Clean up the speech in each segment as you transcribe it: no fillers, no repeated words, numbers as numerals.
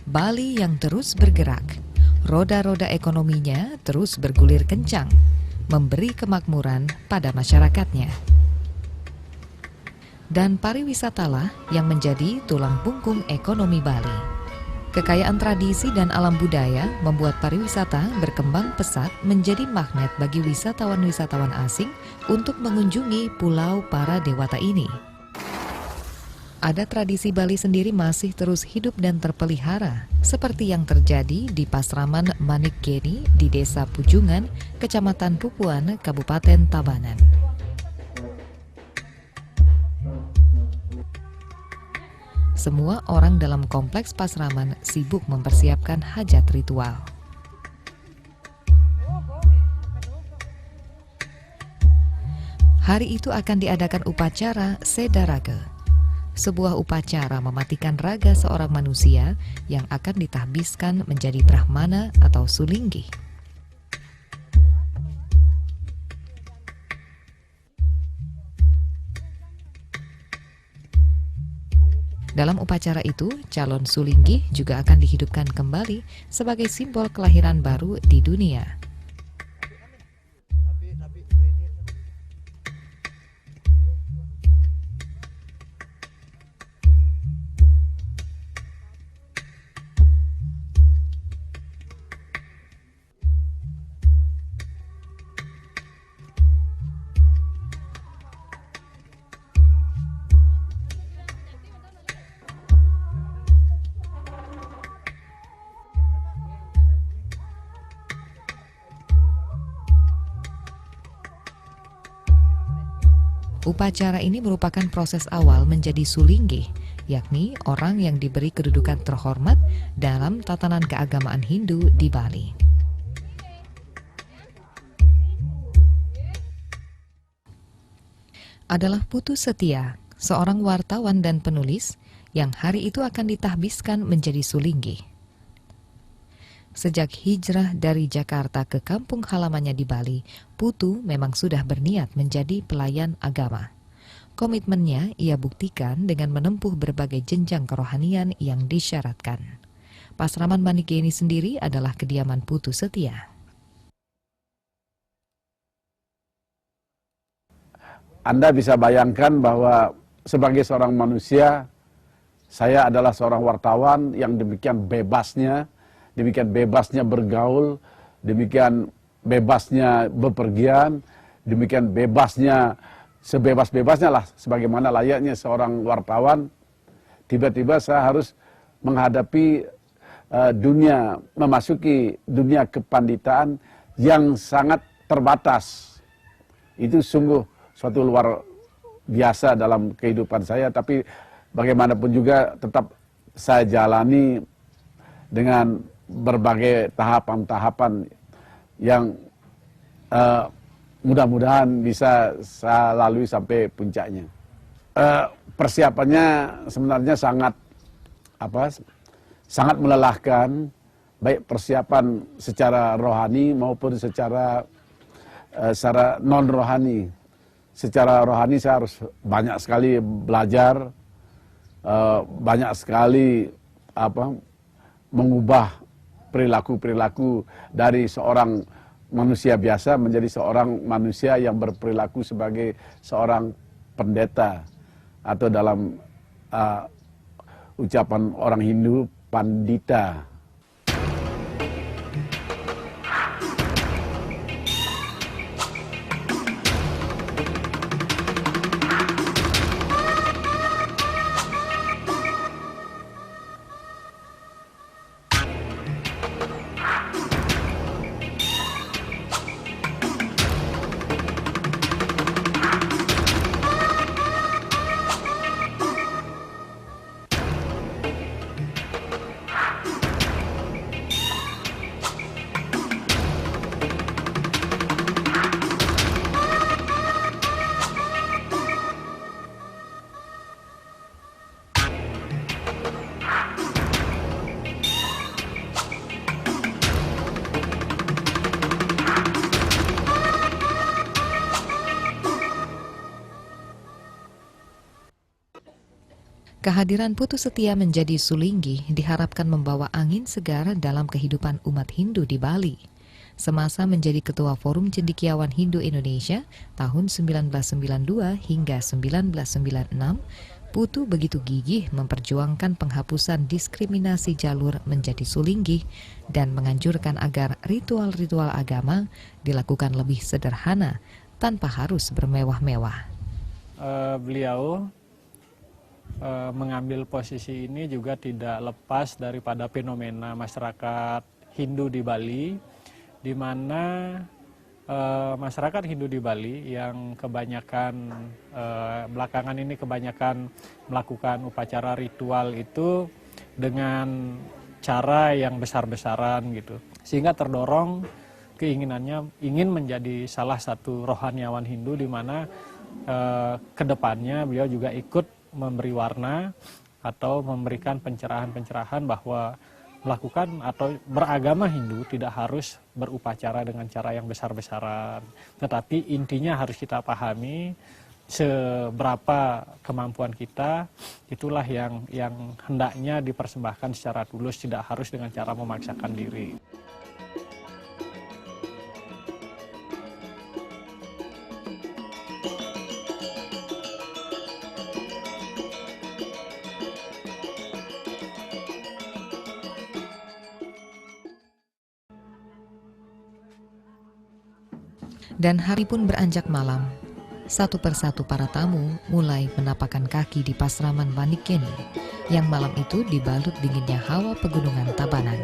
Bali yang terus bergerak, roda-roda ekonominya terus bergulir kencang, memberi kemakmuran pada masyarakatnya. Dan pariwisatalah yang menjadi tulang punggung ekonomi Bali. Kekayaan tradisi dan alam budaya membuat pariwisata berkembang pesat menjadi magnet bagi wisatawan-wisatawan asing untuk mengunjungi pulau para dewata ini. Ada tradisi Bali sendiri masih terus hidup dan terpelihara, seperti yang terjadi di Pasraman Manikkeni di Desa Pujungan, Kecamatan Pupuan, Kabupaten Tabanan. Semua orang dalam kompleks Pasraman sibuk mempersiapkan hajat ritual. Hari itu akan diadakan upacara Sedaraga, sebuah upacara mematikan raga seorang manusia yang akan ditahbiskan menjadi Brahmana atau Sulinggi. Dalam upacara itu, calon Sulinggi juga akan dihidupkan kembali sebagai simbol kelahiran baru di dunia. Upacara ini merupakan proses awal menjadi Sulinggi, yakni orang yang diberi kedudukan terhormat dalam tatanan keagamaan Hindu di Bali. Adalah Putu Setia, seorang wartawan dan penulis yang hari itu akan ditahbiskan menjadi Sulinggi. Sejak hijrah dari Jakarta ke kampung halamannya di Bali, Putu memang sudah berniat menjadi pelayan agama. Komitmennya ia buktikan dengan menempuh berbagai jenjang kerohanian yang disyaratkan. Pasraman Manikkeni sendiri adalah kediaman Putu Setia. Anda bisa bayangkan bahwa sebagai seorang manusia, saya adalah seorang wartawan yang demikian bebasnya bergaul, demikian bebasnya bepergian, demikian bebasnya, sebebas-bebasnya lah, sebagaimana layaknya seorang wartawan. Tiba-tiba saya harus menghadapi memasuki dunia kepanditaan yang sangat terbatas. Itu sungguh suatu luar biasa dalam kehidupan saya, tapi bagaimanapun juga tetap saya jalani dengan berbagai tahapan-tahapan yang mudah-mudahan bisa saya lalui sampai puncaknya. Persiapannya sebenarnya sangat melelahkan, baik persiapan secara rohani maupun secara non rohani. Secara rohani saya harus banyak sekali belajar, banyak sekali mengubah perilaku-perilaku dari seorang manusia biasa menjadi seorang manusia yang berperilaku sebagai seorang pendeta, atau dalam ucapan orang Hindu, pandita. Kehadiran Putu Setia menjadi Sulinggi diharapkan membawa angin segar dalam kehidupan umat Hindu di Bali. Semasa menjadi Ketua Forum Cendekiawan Hindu Indonesia tahun 1992 hingga 1996, Putu begitu gigih memperjuangkan penghapusan diskriminasi jalur menjadi Sulinggi dan menganjurkan agar ritual-ritual agama dilakukan lebih sederhana tanpa harus bermewah-mewah. Beliau mengambil posisi ini juga tidak lepas daripada fenomena masyarakat Hindu di Bali, di mana masyarakat Hindu di Bali yang kebanyakan belakangan ini kebanyakan melakukan upacara ritual itu dengan cara yang besar-besaran gitu, sehingga terdorong keinginannya ingin menjadi salah satu rohaniawan Hindu, di mana kedepannya beliau juga ikut memberi warna atau memberikan pencerahan-pencerahan bahwa melakukan atau beragama Hindu tidak harus berupacara dengan cara yang besar-besaran, tetapi intinya harus kita pahami seberapa kemampuan kita, itulah yang hendaknya dipersembahkan secara tulus, tidak harus dengan cara memaksakan diri. Dan hari pun beranjak malam. Satu persatu para tamu mulai menapakkan kaki di Pasraman Wanikeni yang malam itu dibalut dinginnya hawa pegunungan Tabanan.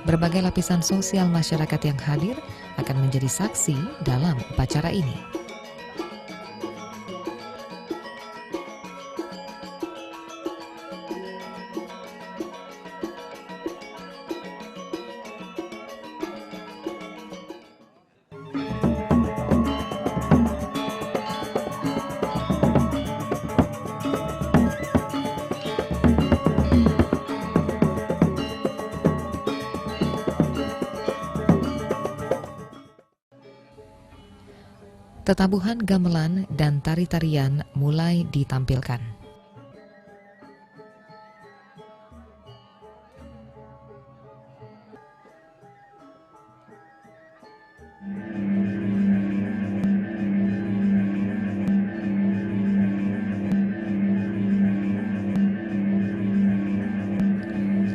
Berbagai lapisan sosial masyarakat yang hadir akan menjadi saksi dalam upacara ini. Tetabuhan gamelan dan tari-tarian mulai ditampilkan.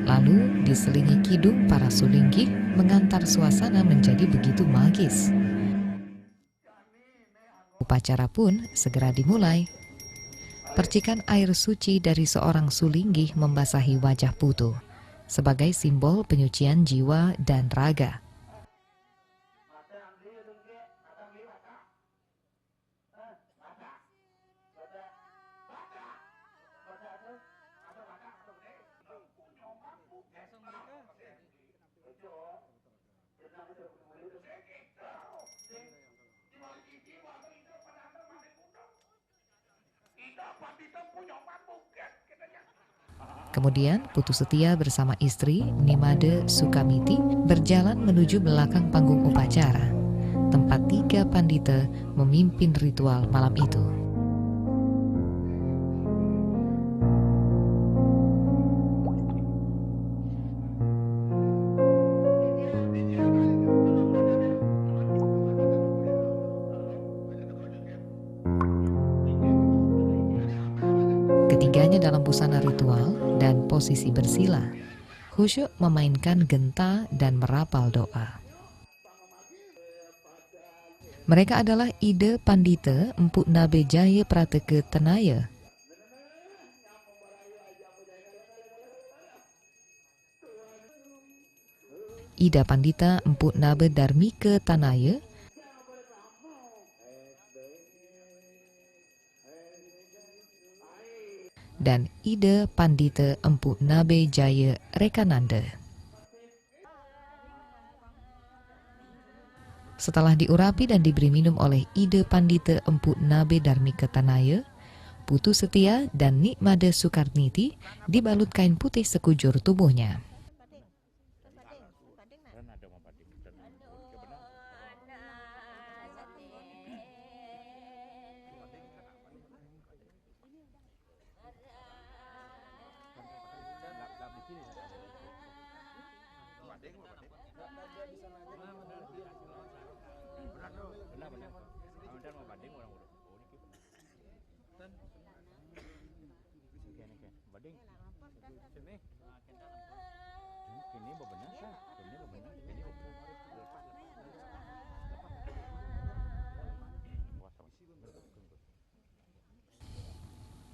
Lalu diselingi kidung para Sulinggi mengantar suasana menjadi begitu magis. Upacara pun segera dimulai. Percikan air suci dari seorang Sulinggi membasahi wajah Putu sebagai simbol penyucian jiwa dan raga. Kemudian Putu Setia bersama istri Nimade Sukamiti berjalan menuju belakang panggung upacara, tempat 3 pandita memimpin ritual malam itu. Ketiganya dalam busana ritual dan posisi bersila, khusyuk memainkan genta dan merapal doa. Mereka adalah Ida Pandita Empu Nabe Jaya Prateke Tanaya, Ida Pandita Empu Nabe Darmika Tanaya, dan Ida Pandita Empu Nabe Jaya Rekananda. Setelah diurapi dan diberi minum oleh Ida Pandita Empu Nabe Darmika Tanaya, Putu Setia dan Nikmade Sukarniti dibalut kain putih sekujur tubuhnya.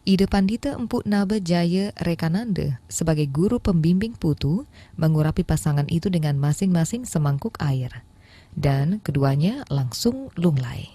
Ide Pandita Empu Naba Jaya Rekananda sebagai guru pembimbing Putu mengurapi pasangan itu dengan masing-masing semangkuk air, dan keduanya langsung lunglai.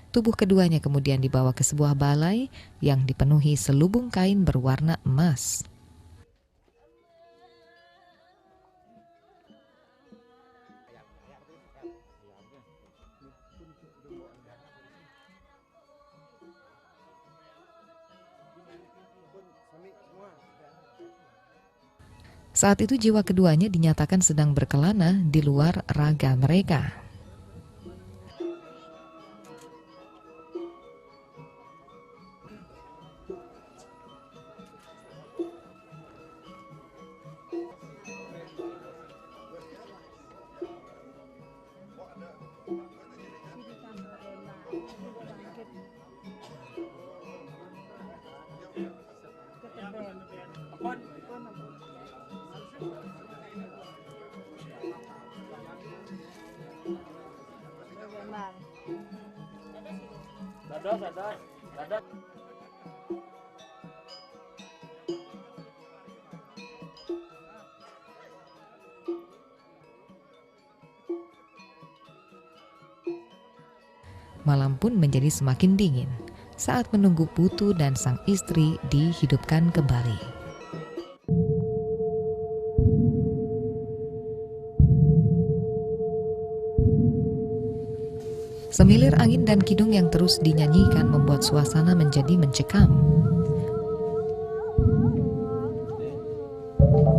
Tubuh keduanya kemudian dibawa ke sebuah balai yang dipenuhi selubung kain berwarna emas. Saat itu jiwa keduanya dinyatakan sedang berkelana di luar raga mereka. Dadah. Malam pun menjadi semakin dingin saat menunggu Putu dan sang istri dihidupkan kembali. Semilir angin dan kidung yang terus dinyanyikan membuat suasana menjadi mencekam.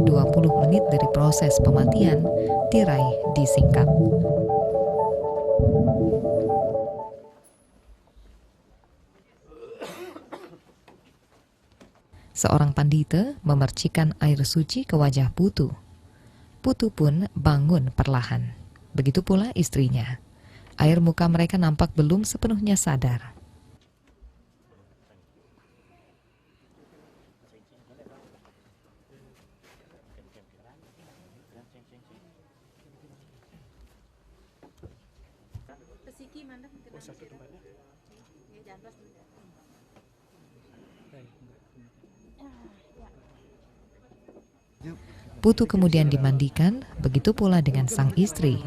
20 menit dari proses pematian, tirai disingkap. Seorang pandita memercikan air suci ke wajah Putu. Putu pun bangun perlahan. Begitu pula istrinya. Air muka mereka nampak belum sepenuhnya sadar. Putu kemudian dimandikan, begitu pula dengan sang istri.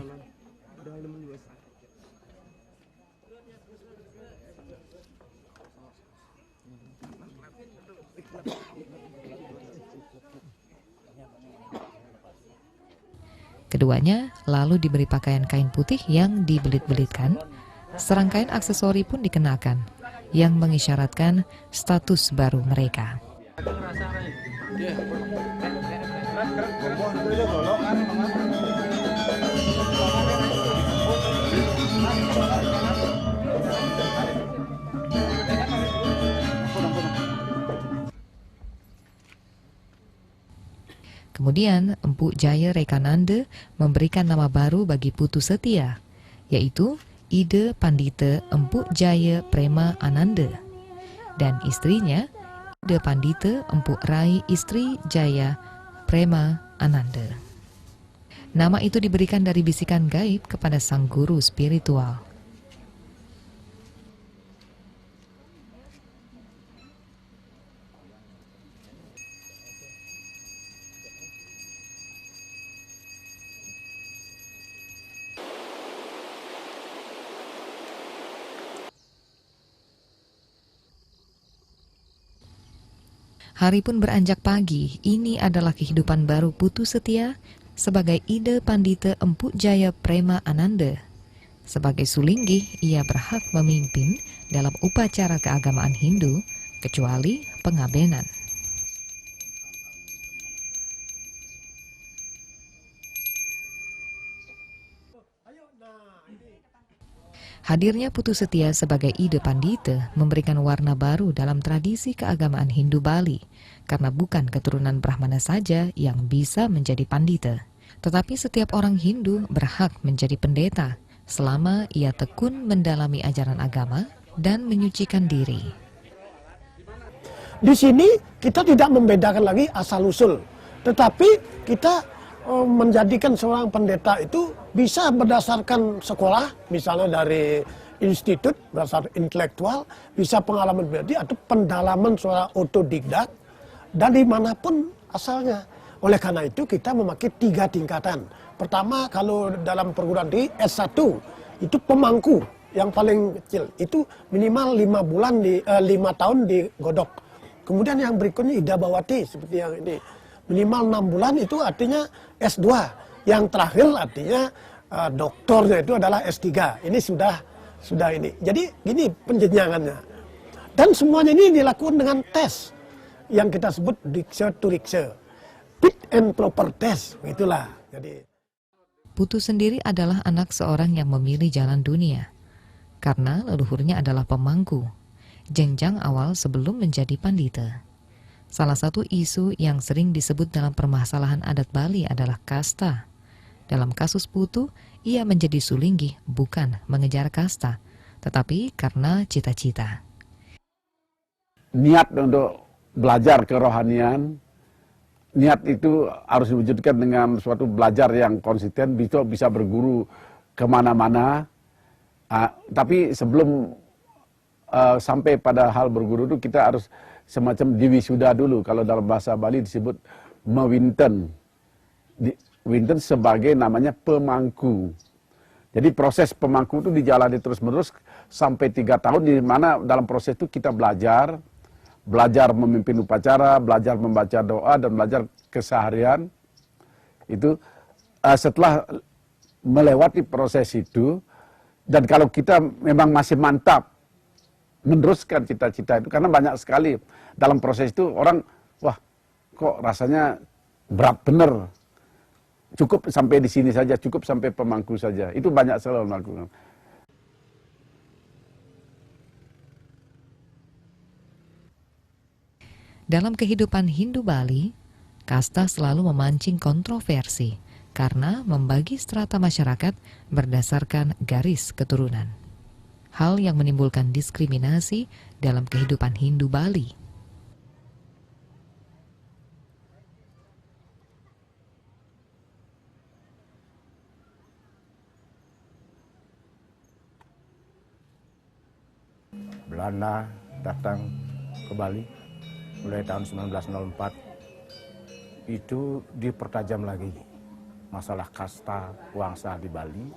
Keduanya lalu diberi pakaian kain putih yang dibelit-belitkan. Serangkaian aksesori pun dikenakan yang mengisyaratkan status baru mereka. Kemudian Empu Jaya Rekananda memberikan nama baru bagi Putu setia, yaitu Ide Pandita Empu Jaya Prema Ananda, dan istrinya Ide Pandita Empu Rai Istri Jaya Prema Ananda. Nama itu diberikan dari bisikan gaib kepada sang guru spiritual. Hari pun beranjak pagi. Ini adalah kehidupan baru Putu setia sebagai Ide Pandita Empu Jaya Prema Ananda. Sebagai Sulinggi, ia berhak memimpin dalam upacara keagamaan Hindu kecuali pengabenan. Hadirnya Putu Setia sebagai ide pandita memberikan warna baru dalam tradisi keagamaan Hindu Bali, karena bukan keturunan Brahmana saja yang bisa menjadi pandita, tetapi setiap orang Hindu berhak menjadi pendeta selama ia tekun mendalami ajaran agama dan menyucikan diri. Di sini kita tidak membedakan lagi asal-usul, tetapi kita menjadikan seorang pendeta itu bisa berdasarkan sekolah, misalnya dari institut, berdasarkan intelektual, bisa pengalaman pribadi atau pendalaman seorang otodidaktik dari manapun asalnya. Oleh karena itu kita memakai 3 tingkatan. Pertama, kalau dalam perguruan tinggi S1 itu pemangku yang paling kecil, itu minimal 5 tahun di Godok. Kemudian yang berikutnya Idabawati seperti yang ini, minimal 6 bulan, itu artinya S2. Yang terakhir artinya doktornya itu adalah S3. Ini sudah ini. Jadi gini penjenjangannya. Dan semuanya ini dilakukan dengan tes yang kita sebut Diksha to Riksha, fit and proper test, itulah. Jadi Putu sendiri adalah anak seorang yang memilih jalan dunia, karena leluhurnya adalah pemangku, jenjang awal sebelum menjadi pandita. Salah satu isu yang sering disebut dalam permasalahan adat Bali adalah kasta. Dalam kasus Putu, ia menjadi sulinggi bukan mengejar kasta, tetapi karena cita-cita. Niat untuk belajar kerohanian, niat itu harus diwujudkan dengan suatu belajar yang konsisten, bisa berguru kemana-mana. Tapi sebelum sampai pada hal berguru itu kita harus semacam diwisuda dulu. Kalau dalam bahasa Bali disebut mewinten. Winten sebagai namanya pemangku. Jadi proses pemangku itu dijalani terus-menerus sampai 3 tahun, di mana dalam proses itu kita belajar memimpin upacara, belajar membaca doa, dan belajar keseharian. Itu setelah melewati proses itu, dan kalau kita memang masih mantap meneruskan cita-cita itu, karena banyak sekali dalam proses itu orang, wah kok rasanya berat bener, cukup sampai di sini saja, cukup sampai pemangku saja. Itu banyak selalu melakukan. Dalam kehidupan Hindu Bali, kasta selalu memancing kontroversi karena membagi strata masyarakat berdasarkan garis keturunan. Hal yang menimbulkan diskriminasi dalam kehidupan Hindu Bali. Belanda datang ke Bali mulai tahun 1904, itu dipertajam lagi masalah kasta wangsa di Bali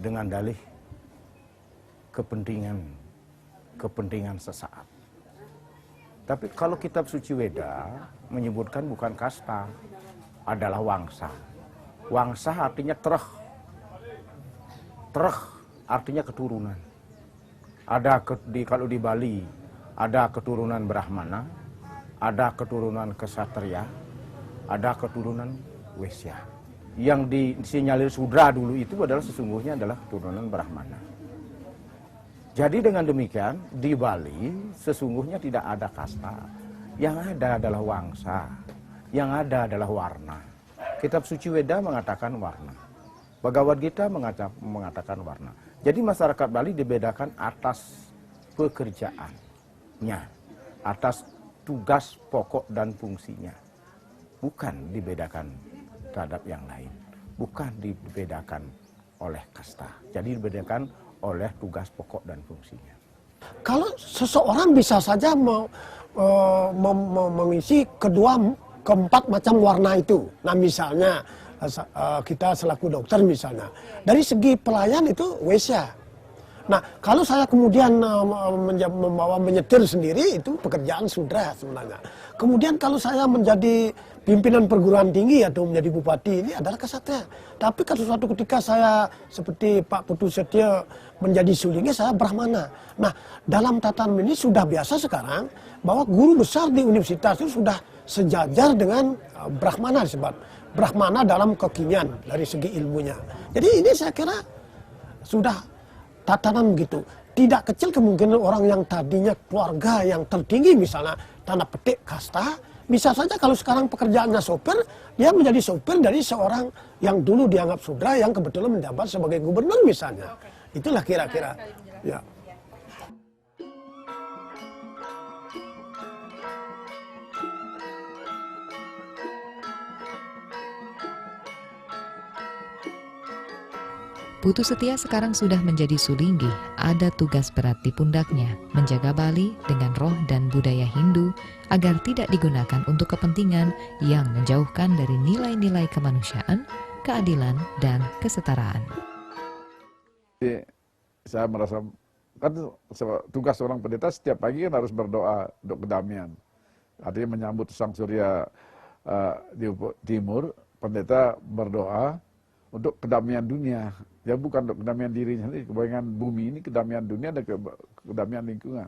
dengan dalih kepentingan sesaat. Tapi kalau kitab suci Weda menyebutkan bukan kasta, adalah wangsa. Wangsa artinya tereh artinya keturunan. Kalau di Bali ada keturunan Brahmana, ada keturunan Ksatria, ada keturunan Wesya. Yang disinyalir Sudra dulu itu adalah sesungguhnya adalah keturunan Brahmana. Jadi dengan demikian di Bali sesungguhnya tidak ada kasta, yang ada adalah wangsa, yang ada adalah warna. Kitab suci Weda mengatakan warna, Bhagavad Gita mengatakan warna. Jadi masyarakat Bali dibedakan atas pekerjaannya, atas tugas pokok dan fungsinya. Bukan dibedakan terhadap yang lain, bukan dibedakan oleh kasta. Jadi dibedakan oleh tugas pokok dan fungsinya. kalau seseorang bisa saja mengisi keempat macam warna itu. Nah misalnya kita selaku dokter misalnya, dari segi pelayan itu Wesya. Nah, kalau saya kemudian membawa menyetir sendiri, itu pekerjaan Sudra sebenarnya. Kemudian kalau saya menjadi pimpinan perguruan tinggi atau menjadi bupati, ini adalah kesatria. Tapi kalau suatu ketika saya seperti Pak Putu Setio menjadi sulingnya, saya Brahmana. Nah, dalam tatanan ini sudah biasa sekarang bahwa guru besar di universitas itu sudah sejajar dengan Brahmana disebut. Brahmana dalam kekinian dari segi ilmunya. Jadi ini saya kira sudah tatanan begitu. Tidak kecil kemungkinan orang yang tadinya keluarga yang tertinggi misalnya tanda petik kasta, bisa saja kalau sekarang pekerjaannya sopir, dia menjadi sopir dari seorang yang dulu dianggap sudra yang kebetulan menjabat sebagai gubernur misalnya. Itulah kira-kira. Ya. Putu Setia sekarang sudah menjadi sulinggi, ada tugas berat di pundaknya, menjaga Bali dengan roh dan budaya Hindu agar tidak digunakan untuk kepentingan yang menjauhkan dari nilai-nilai kemanusiaan, keadilan, dan kesetaraan. Jadi, saya merasa, kan tugas seorang pendeta setiap pagi kan harus berdoa untuk kedamaian. Artinya menyambut Sang Surya di timur, pendeta berdoa untuk kedamaian dunia. Ya bukan untuk kedamaian dirinya sendiri, kebanyakan bumi ini kedamaian dunia dan kedamaian lingkungan.